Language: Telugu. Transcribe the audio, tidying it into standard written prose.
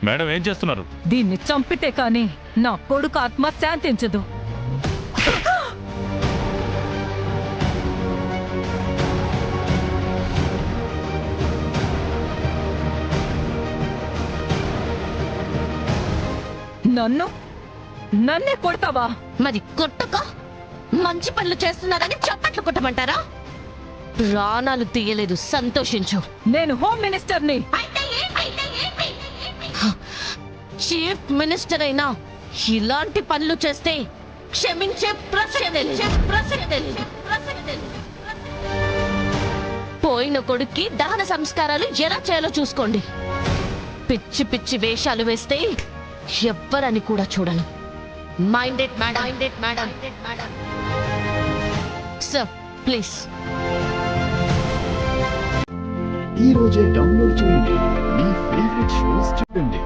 మేడం ఏం చేస్తున్నారు? దీన్ని చంపితే కానీ నా కొడుకు ఆత్మ శాంతించదు. నన్నే కొడతావా? మరి కొట్టక మంచి పనులు చేస్తున్నారని చప్పట్లు కొట్టమంటారా? ప్రాణాలు తీయలేదు, సంతోషించు. నేను హోమ్ మినిస్టర్ని. చీఫ్ మినిస్టర్ అయినా ఇలాంటి పనులు చేస్తే క్షమించే ప్రసక్తే లేదు. పోయిన కొడుక్కి దహన సంస్కారాలు ఎలా చేయాలో చూసుకోండి. పిచ్చి పిచ్చి వేషాలు వేస్తే ఎవ్వరని కూడా చూడను. Minded madam. సార్ ప్లీజ్ ఈ రోజే డౌన్లోడ్ చేయండి. మీ ఫేవరెట్ షోస్ చూడండి.